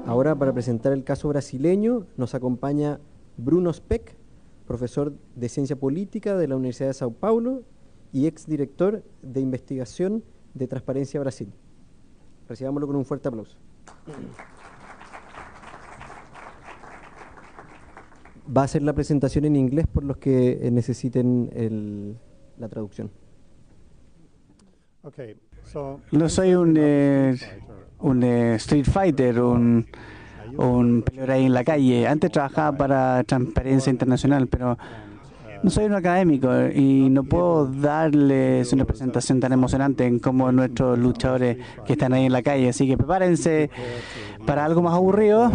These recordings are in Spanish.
Ahora, para presentar el caso brasileño, nos acompaña Bruno Speck, profesor de Ciencia Política de la Universidad de Sao Paulo y exdirector de investigación de Transparencia Brasil. Recibámoslo con un fuerte aplauso. Va a hacer la presentación en inglés por los que necesiten la traducción. No soy un street fighter, un peleador ahí en la calle. Antes trabajaba para Transparencia Internacional, pero no soy un académico y no puedo darles una presentación tan emocionante como nuestros luchadores que están ahí en la calle. Así que prepárense para algo más aburrido,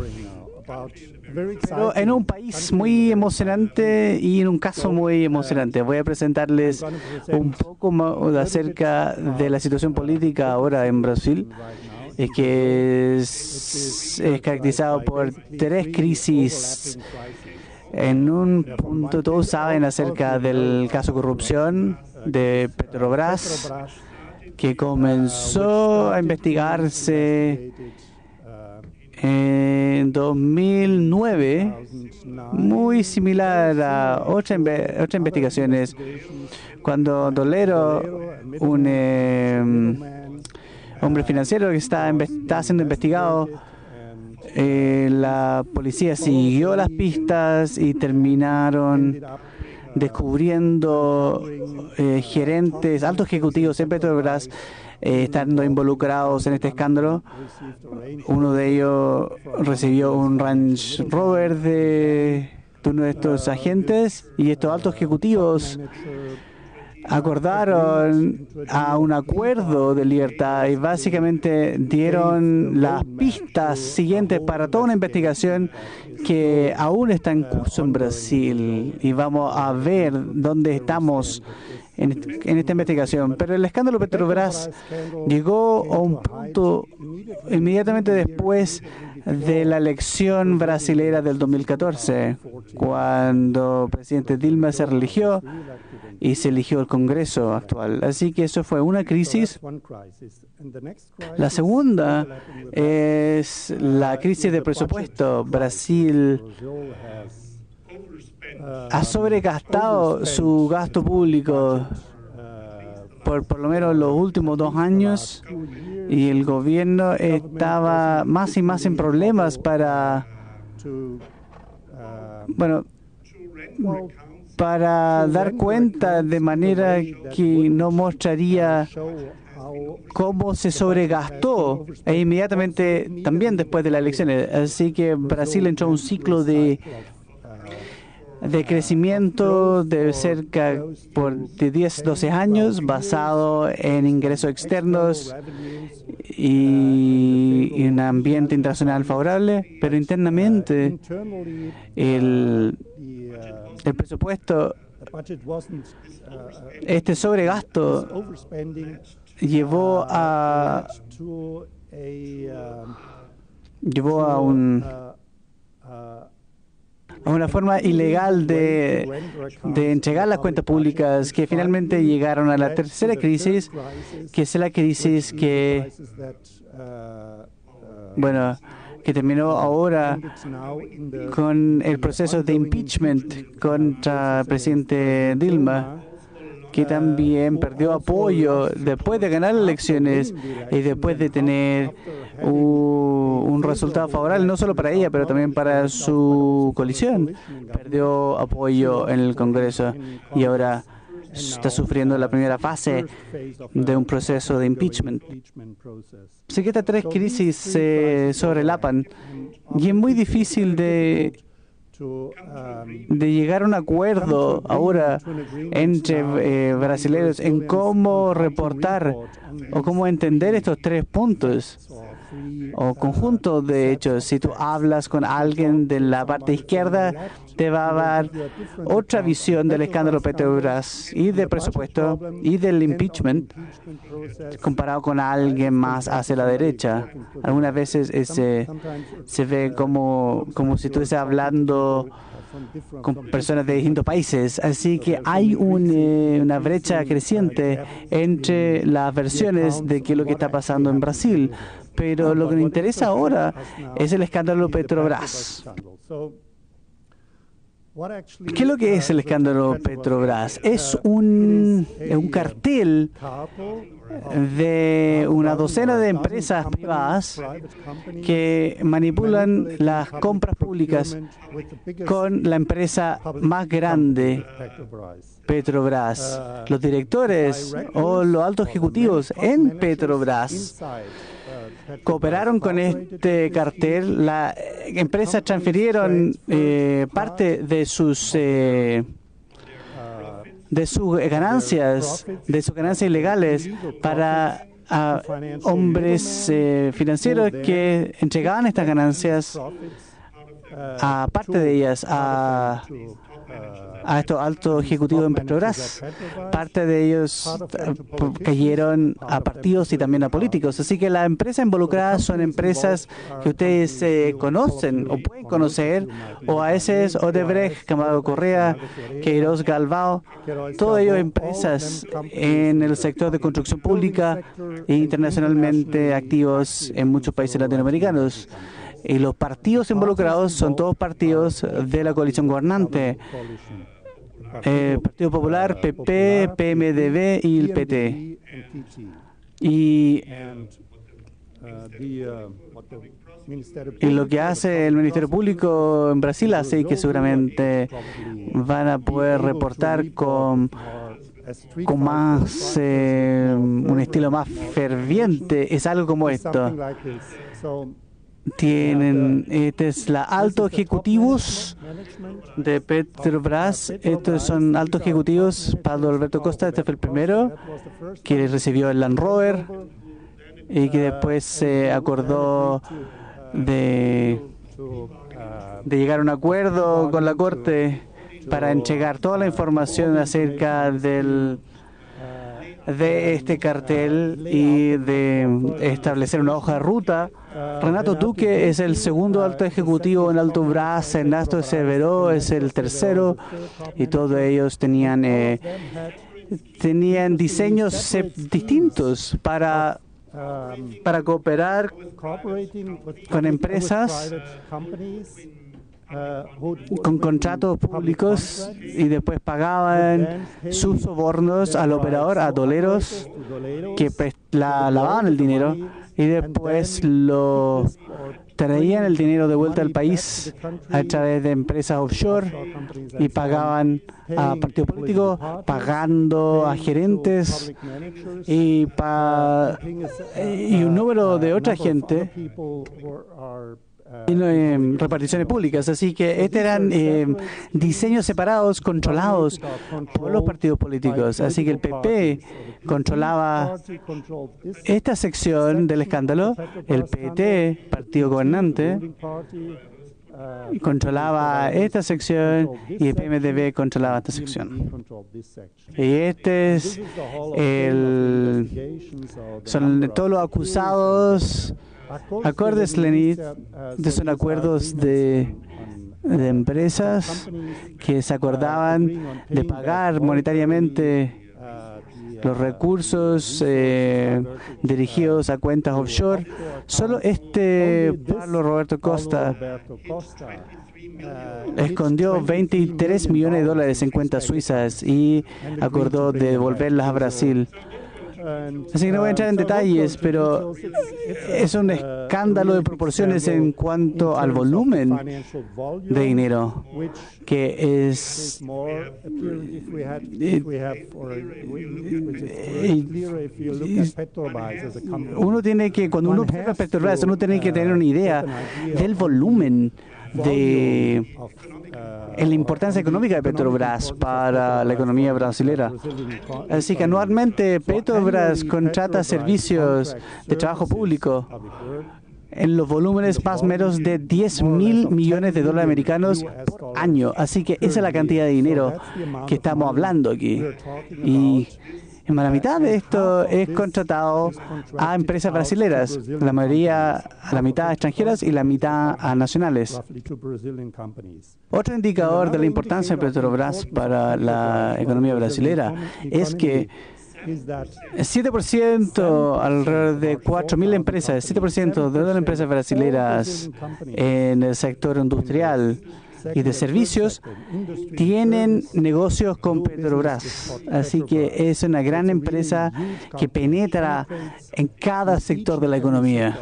pero en un país muy emocionante y en un caso muy emocionante. Voy a presentarles un poco más acerca de la situación política ahora en Brasil, que es caracterizado por tres crisis. En un punto todos saben acerca del caso corrupción de Petrobras, que comenzó a investigarse en 2009, muy similar a otras investigaciones, cuando Dolero, un hombre financiero que está siendo investigado, la policía siguió las pistas y terminaron descubriendo gerentes, altos ejecutivos en Petrobras estando involucrados en este escándalo. Uno de ellos recibió un Range Rover de uno de estos agentes y estos altos ejecutivos acordaron a un acuerdo de libertad y básicamente dieron las pistas siguientes para toda una investigación que aún está en curso en Brasil, y vamos a ver dónde estamos en esta investigación. Pero el escándalo Petrobras llegó a un punto inmediatamente después de la elección brasilera del 2014, cuando el presidente Dilma se reeligió y se eligió el Congreso actual. Así que eso fue una crisis. La segunda es la crisis de presupuesto. Brasil ha sobregastado su gasto público por lo menos los últimos 2 años, y el gobierno estaba más y más en problemas para dar cuenta de manera que no mostraría cómo se sobregastó inmediatamente también después de las elecciones. Así que Brasil entró en un ciclo de crecimiento de cerca de 10, 12 años basado en ingresos externos y un ambiente internacional favorable, pero internamente el presupuesto, este sobregasto llevó a una forma ilegal de entregar las cuentas públicas, que finalmente llegaron a la tercera crisis, que es la crisis que terminó ahora con el proceso de impeachment contra el presidente Dilma, que también perdió apoyo después de ganar las elecciones y después de tener un resultado favorable, no solo para ella, pero también para su coalición. Perdió apoyo en el Congreso y ahora está sufriendo la primera fase de un proceso de impeachment. Así que estas tres crisis se sobrelapan y es muy difícil de llegar a un acuerdo ahora entre brasileños en cómo reportar o cómo entender estos tres puntos o conjuntos de hechos. Si tú hablas con alguien de la parte izquierda, te va a dar otra visión del escándalo Petrobras y del presupuesto y del impeachment comparado con alguien más hacia la derecha. Algunas veces se ve como si estuviese hablando con personas de distintos países. Así que hay una brecha creciente entre las versiones de qué es lo que está pasando en Brasil. Pero lo que nos interesa ahora es el escándalo Petrobras. ¿Qué es lo que es el escándalo Petrobras? Es un cartel de una docena de empresas privadas que manipulan las compras públicas con la empresa más grande, Petrobras. Los directores o los altos ejecutivos en Petrobras cooperaron con este cartel. Las empresas transfirieron parte de sus ganancias ilegales para hombres financieros que entregaban estas ganancias a parte de ellas a estos altos ejecutivos en Petrobras. Parte de ellos cayeron a partidos y también a políticos. Así que las empresas involucradas son empresas que ustedes conocen o pueden conocer: OAS, Odebrecht, Camargo Correa, Queiroz Galvao. Todos ellos empresas en el sector de construcción pública e internacionalmente activos en muchos países latinoamericanos. Y los partidos involucrados son todos partidos de la coalición gobernante: Partido Popular, PP, PMDB y el PT. Y lo que hace el Ministerio Público en Brasil hace que seguramente van a poder reportar con más un estilo más ferviente. Es algo como esto. Es la altos ejecutivos de Petrobras. Estos son altos ejecutivos. Pablo Alberto Costa, este fue el primero que recibió el Land Rover y que después se acordó de llegar a un acuerdo con la Corte para entregar toda la información acerca de este cartel y de establecer una hoja de ruta. Renato Duque es el segundo alto ejecutivo en Petrobras. Ernesto Severo es el tercero, y todos ellos tenían diseños distintos para cooperar con empresas con contratos públicos, y después pagaban sus sobornos al operador, a doleros que lavaban el dinero, y después traían el dinero de vuelta al país a través de empresas offshore y pagaban a partidos políticos, pagando a gerentes y un número de otra gente en reparticiones públicas. Así que estos eran diseños separados, controlados por los partidos políticos. Así que el PP controlaba esta sección del escándalo, el PT, partido gobernante, controlaba esta sección, y el PMDB controlaba esta sección. Y son todos los acusados. Acordes Lenit son acuerdos de empresas que se acordaban de pagar monetariamente los recursos dirigidos a cuentas offshore. Solo Pablo Roberto Costa escondió 23 millones de dólares en cuentas suizas y acordó de devolverlas a Brasil. Así que no voy a entrar en detalles, pero es un escándalo de proporciones en cuanto al volumen de dinero, que es cuando uno observa Petrobras, uno tiene que tener una idea del volumen en la importancia económica de Petrobras para la economía brasilera. Así que anualmente Petrobras contrata servicios de trabajo público en los volúmenes más o menos de 10.000 millones de dólares americanos por año. Así que esa es la cantidad de dinero que estamos hablando aquí. Y La mitad de esto es contratado a empresas brasileras, la mitad extranjeras y la mitad a nacionales. Otro indicador de la importancia de Petrobras para la economía brasilera es que 7%, alrededor de 4.000 empresas, 7% de las empresas brasileras en el sector industrial y de servicios tienen negocios con Petrobras. Así que es una gran empresa que penetra en cada sector de la economía.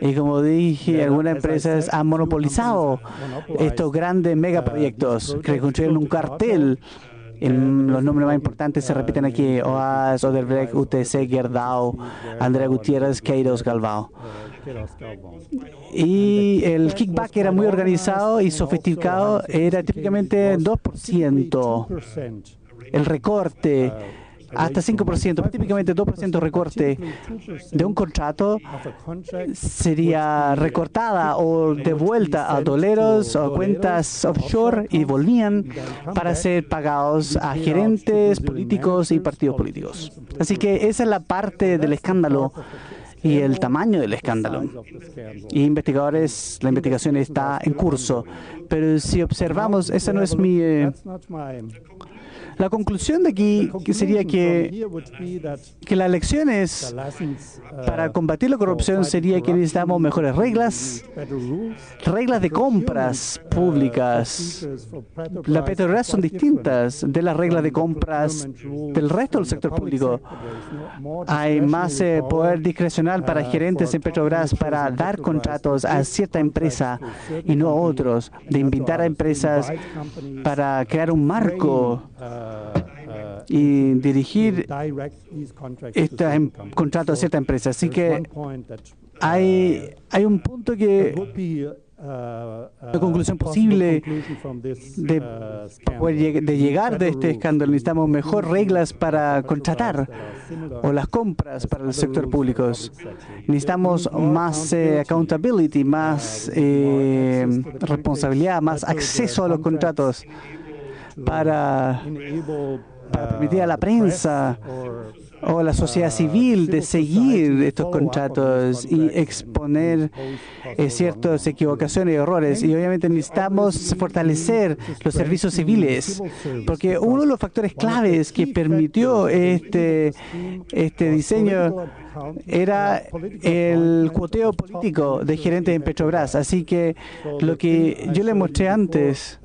Y como dije, algunas empresas han monopolizado estos grandes megaproyectos que construyeron un cartel. Los nombres más importantes se repiten aquí: OAS, Odebrecht, UTC, Gerdau, André Gutiérrez, Queiroz, Galvão. Y el kickback era muy organizado y sofisticado, era típicamente 2%. El recorte, hasta 5%, típicamente 2% recorte de un contrato sería recortada o devuelta a doleros o cuentas offshore y volvían para ser pagados a gerentes políticos y partidos políticos. Así que esa es la parte del escándalo y el tamaño del escándalo. Y investigadores, la investigación está en curso. Pero si observamos, esa no es mi... La conclusión de aquí sería que las lecciones para combatir la corrupción sería que necesitamos mejores reglas de compras públicas. Las Petrobras son distintas de las reglas de compras del resto del sector público. Hay más poder discrecional para gerentes en Petrobras para dar contratos a cierta empresa y no a otros, de invitar a empresas para crear un marco y dirigir este contrato a cierta empresa. Así que hay un punto que la conclusión posible de llegar de este escándalo. Necesitamos mejor reglas para contratar o las compras para el sector público. Necesitamos más accountability, más responsabilidad, más acceso a los contratos para permitir a la prensa o a la sociedad civil de seguir estos contratos y exponer ciertas equivocaciones y errores. Y obviamente necesitamos fortalecer los servicios civiles, porque uno de los factores claves que permitió este diseño era el cuoteo político de gerentes en Petrobras. Así que lo que yo le mostré antes,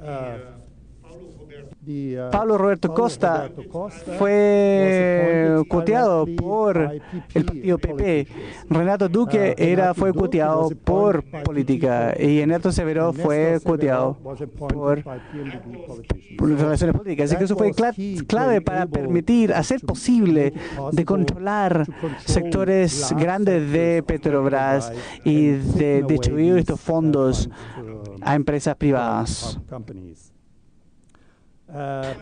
Paulo Roberto Costa fue cuoteado por el partido PP. Renato Duque fue cuoteado por política y Ernesto Severo fue cuoteado por relaciones políticas. Así que eso fue clave para permitir, hacer posible de controlar sectores grandes de Petrobras y de distribuir estos fondos a empresas privadas.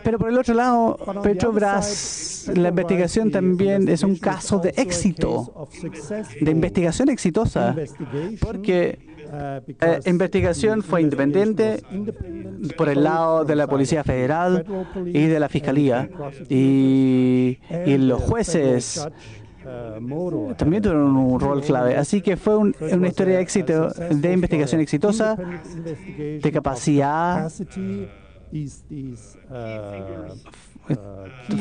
Pero por el otro lado, Petrobras, la investigación también es un caso de éxito, de investigación exitosa, porque la investigación fue independiente por el lado de la Policía Federal y de la Fiscalía, y los jueces también tuvieron un rol clave. Así que fue una historia de éxito, de investigación exitosa, de capacidad.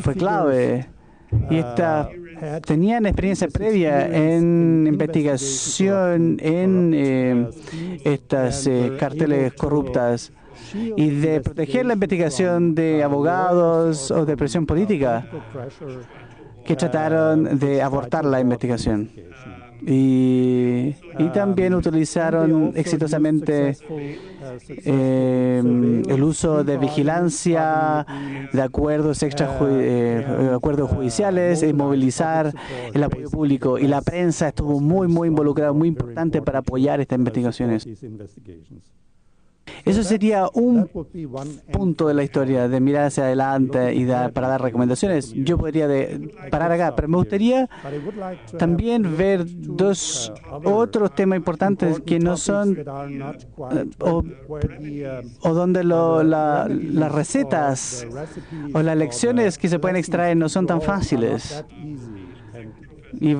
Fue clave. Y tenían experiencia previa en investigación en estas carteles corruptas y de proteger la investigación de abogados o de presión política que trataron de abortar la investigación. Y también utilizaron exitosamente el uso de vigilancia, de acuerdos acuerdos judiciales, y movilizar el apoyo público. Y la prensa estuvo muy involucrada, muy importante para apoyar estas investigaciones. Eso sería un punto de la historia, de mirar hacia adelante y para dar recomendaciones. Yo podría parar acá, pero me gustaría también ver otros temas importantes que no son, o donde las recetas o las lecciones que se pueden extraer no son tan fáciles. Y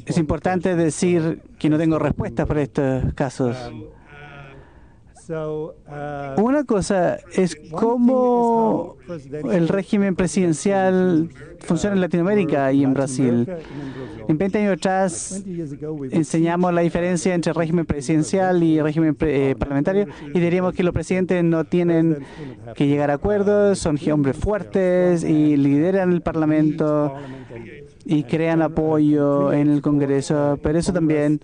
es importante decir que no tengo respuestas para estos casos. Una cosa es cómo el régimen presidencial funciona en Latinoamérica y en Brasil. En 20 años atrás enseñamos la diferencia entre régimen presidencial y régimen parlamentario y diríamos que los presidentes no tienen que llegar a acuerdos, son hombres fuertes y lideran el Parlamento y crean apoyo en el Congreso, pero eso también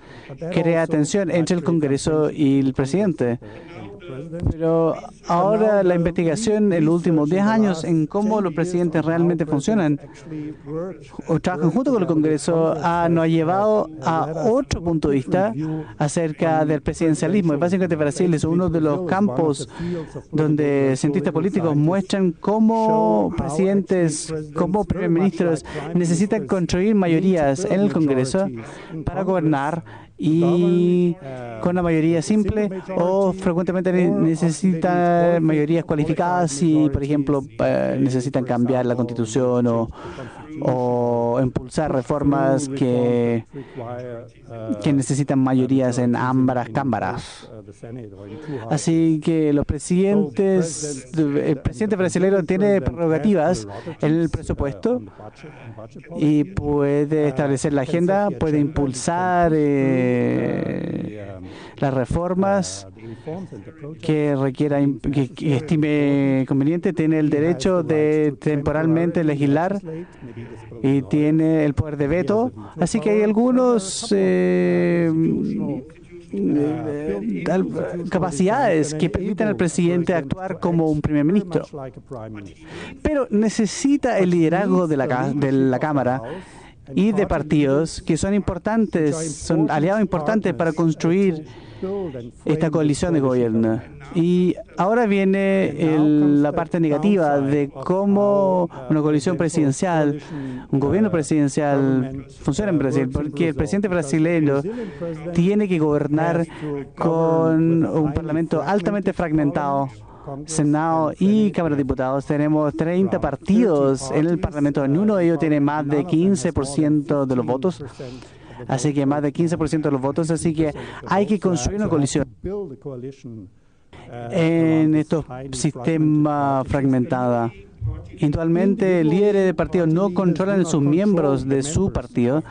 crea tensión entre el Congreso y el presidente. Pero ahora la investigación en los últimos 10 años en cómo los presidentes realmente funcionan o trabajan junto con el Congreso nos ha llevado a otro punto de vista acerca del presidencialismo. Y básicamente Brasil es uno de los campos donde cientistas políticos muestran cómo presidentes, cómo primer ministros necesitan construir mayorías en el Congreso para gobernar, y con la mayoría simple o frecuentemente necesitan mayorías cualificadas y, por ejemplo, necesitan cambiar la Constitución o impulsar reformas que necesitan mayorías en ambas cámaras. Así que el presidente brasileño tiene prerrogativas en el presupuesto y puede establecer la agenda, puede impulsar las reformas que estime conveniente, tiene el derecho de temporalmente legislar y tiene el poder de veto. Así que hay algunos capacidades que permiten al presidente actuar como un primer ministro. Pero necesita el liderazgo de la Cámara y de partidos que son importantes, son aliados importantes para construir esta coalición de gobierno. Y ahora viene la parte negativa de cómo una coalición presidencial, un gobierno presidencial funciona en Brasil, porque el presidente brasileño tiene que gobernar con un parlamento altamente fragmentado. Senado y Cámara de Diputados, tenemos 30 partidos en el Parlamento. Ninguno de ellos tiene más de 15% de los votos. Así que más de 15% de los votos. Así que hay que construir una coalición en estos sistemas fragmentados. Actualmente, líderes de partidos no controlan sus miembros de su partido.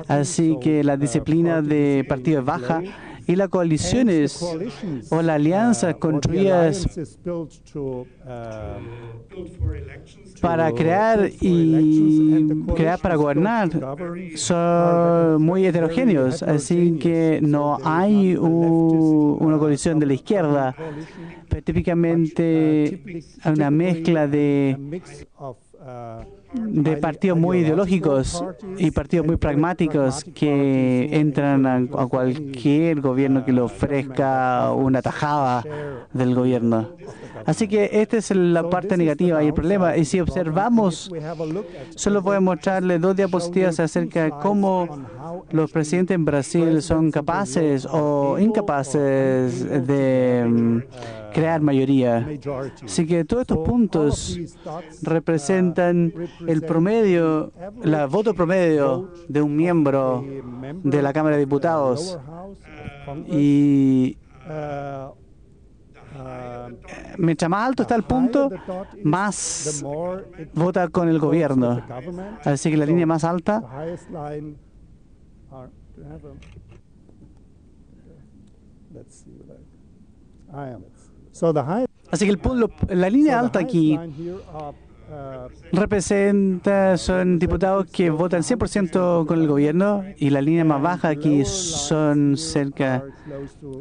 Así que la disciplina de partido es baja. Y las coaliciones o las alianzas construidas para crear para gobernar son muy heterogéneos, así que no hay una coalición de la izquierda, pero típicamente hay una mezcla de partidos muy ideológicos y partidos muy pragmáticos que entran a cualquier gobierno que le ofrezca una tajada del gobierno. Así que esta es la parte negativa y el problema. Y si observamos, solo voy a mostrarle 2 diapositivas acerca de cómo los presidentes en Brasil son capaces o incapaces de crear mayoría. Así que todos estos puntos representan el promedio, el voto promedio de un miembro de la Cámara de Diputados. Y mientras más alto está el punto, más vota con el gobierno. Así que la línea más alta así que la línea alta aquí son diputados que votan 100% con el gobierno, y la línea más baja aquí son cerca,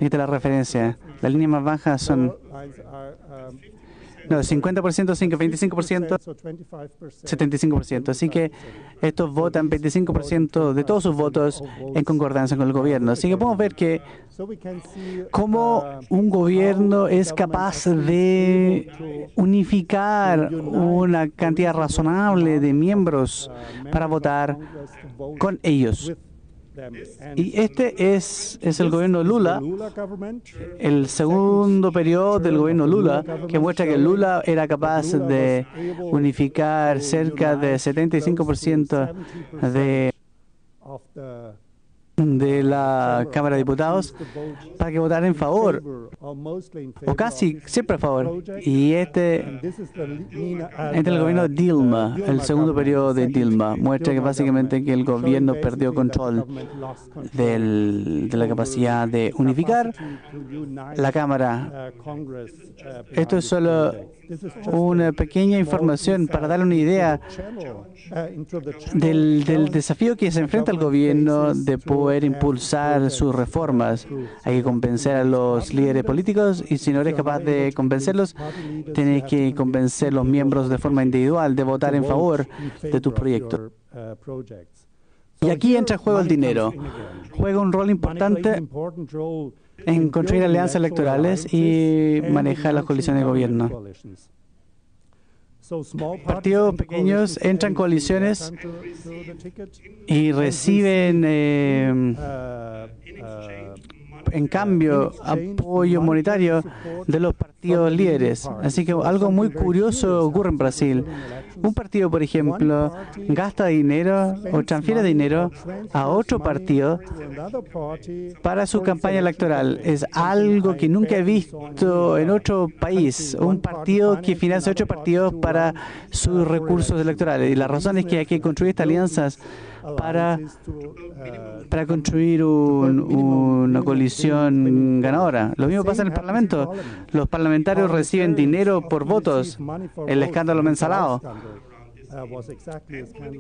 esta es la referencia, la línea más baja son No, 50%, 25%, 75%. Así que estos votan 25% de todos sus votos en concordancia con el gobierno. Así que podemos ver que cómo un gobierno es capaz de unificar una cantidad razonable de miembros para votar con ellos. Y este es el gobierno Lula, el segundo periodo del gobierno Lula, que muestra que Lula era capaz de unificar cerca de 75% de la Cámara de Diputados para que votara en favor, o casi siempre a favor. Y este es el gobierno de Dilma, el segundo periodo de Dilma. Muestra que básicamente que el gobierno perdió control de la capacidad de unificar la Cámara. Esto es solo una pequeña información para darle una idea del desafío que se enfrenta el gobierno de poder impulsar sus reformas. Hay que convencer a los líderes políticos y si no eres capaz de convencerlos, tienes que convencer a los miembros de forma individual de votar en favor de tus proyectos. Y aquí entra en juego el dinero. Juega un rol importante en construir alianzas electorales y manejar las coaliciones de gobierno. Partidos pequeños entran en coaliciones y reciben, en cambio, apoyo monetario de los partidos líderes. Así que algo muy curioso ocurre en Brasil. Un partido, por ejemplo, gasta dinero o transfiere dinero a otro partido para su campaña electoral. Es algo que nunca he visto en otro país. Un partido que financia otro partido para sus recursos electorales. Y la razón es que hay que construir estas alianzas para construir una coalición ganadora. Lo mismo pasa en el Parlamento. Los parlamentarios reciben dinero por votos. El escándalo Mensalao.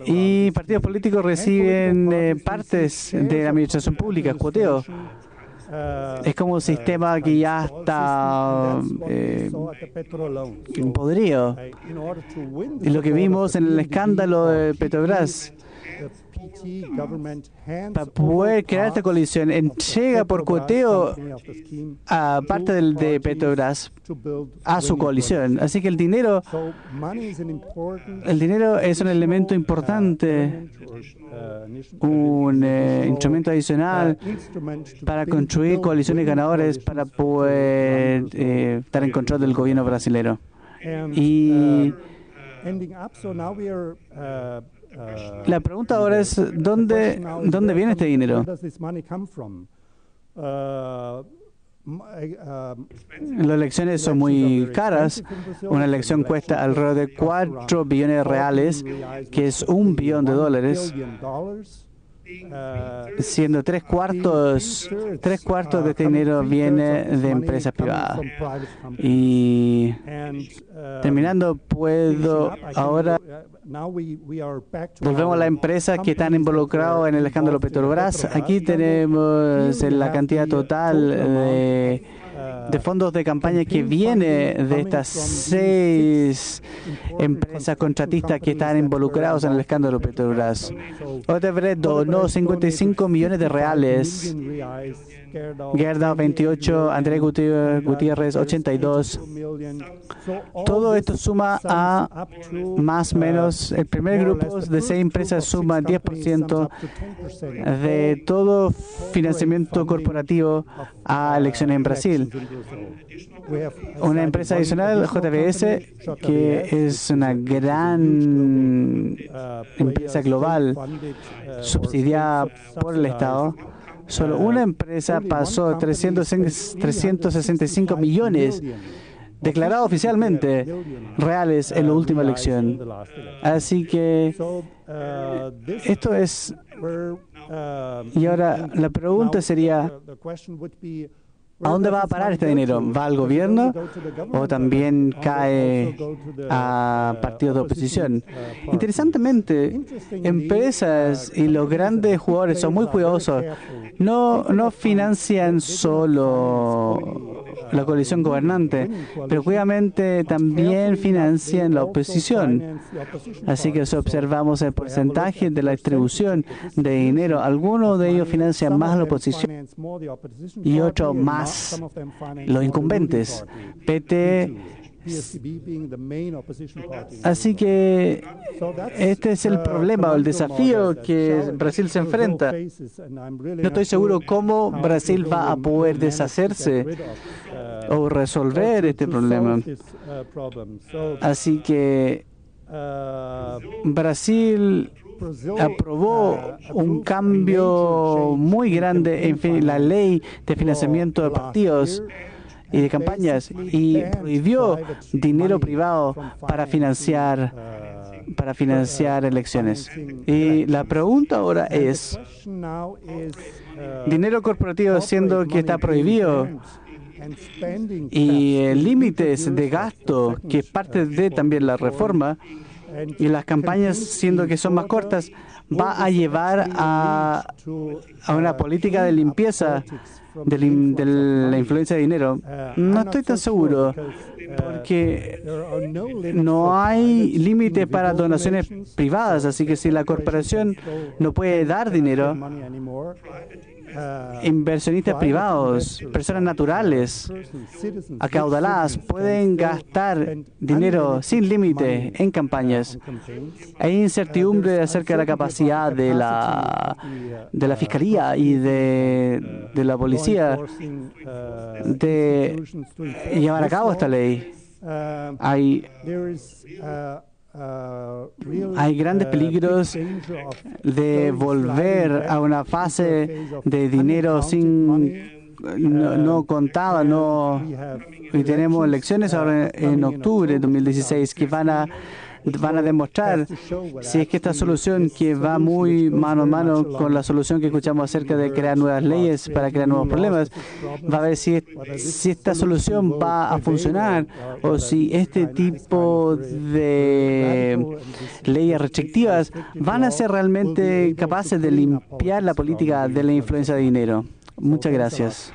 Y partidos políticos reciben partes de la administración pública, cuoteo. Es como un sistema que ya está podrido. Y lo que vimos en el escándalo de Petrobras, para poder crear esta coalición, entrega por cuoteo a parte de Petrobras a su coalición. Así que el dinero es un elemento importante, un instrumento adicional para construir coaliciones ganadoras para poder estar en control del gobierno brasilero. Y la pregunta ahora es, ¿dónde viene este dinero? Las elecciones son muy caras. Una elección cuesta alrededor de 4 billones de reales, que es $1 billón, siendo tres cuartos de este dinero viene de empresas privadas. Y terminando, puedo ahora volvemos a las empresas que están involucradas en el escándalo Petrobras. Aquí tenemos la cantidad total de fondos de campaña que viene de estas 6 empresas contratistas que están involucrados en el escándalo Petrobras. Odebrecht donó 55 millones de reales, Gerdau 28, Andrés Gutiérrez 82. Todo esto suma a más o menos, el primer grupo de 6 empresas suma 10% de todo financiamiento corporativo a elecciones en Brasil. Una empresa adicional, JBS, que es una gran empresa global subsidiada por el Estado. Solo una empresa pasó 365 millones declarados oficialmente reales en la última elección. Así que esto es... Y ahora la pregunta sería, ¿a dónde va a parar este dinero? ¿Va al gobierno o también cae a partidos de oposición? Interesantemente, empresas y los grandes jugadores son muy cuidadosos. No financian solo la coalición gobernante, pero cuidadosamente también financian la oposición. Así que si observamos el porcentaje de la distribución de dinero, algunos de ellos financian más la oposición y otros más los incumbentes. PT. Así que este es el problema o el desafío que Brasil se enfrenta. No estoy seguro cómo Brasil va a poder deshacerse o resolver este problema. Así que Brasil aprobó un cambio muy grande en la ley de financiamiento de partidos y de campañas y prohibió dinero privado para financiar elecciones. Y la pregunta ahora es, dinero corporativo siendo que está prohibido y límites de gasto, que es parte de también la reforma, y las campañas siendo que son más cortas, va a llevar a una política de limpieza de la influencia de dinero. No estoy tan seguro, porque no hay límite para donaciones privadas, así que si la corporación no puede dar dinero, inversionistas privados, personas naturales, acaudaladas, pueden gastar dinero sin límite en campañas. Hay incertidumbre acerca de la capacidad de la Fiscalía y de la Policía de llevar a cabo esta ley. Hay grandes peligros de volver a una fase de dinero no contado, y tenemos elecciones ahora en octubre de 2016 que van a demostrar si es que esta solución, que va muy mano a mano con la solución que escuchamos acerca de crear nuevas leyes para crear nuevos problemas, va a ver si esta solución va a funcionar o si este tipo de leyes restrictivas van a ser realmente capaces de limpiar la política de la influencia de dinero. Muchas gracias.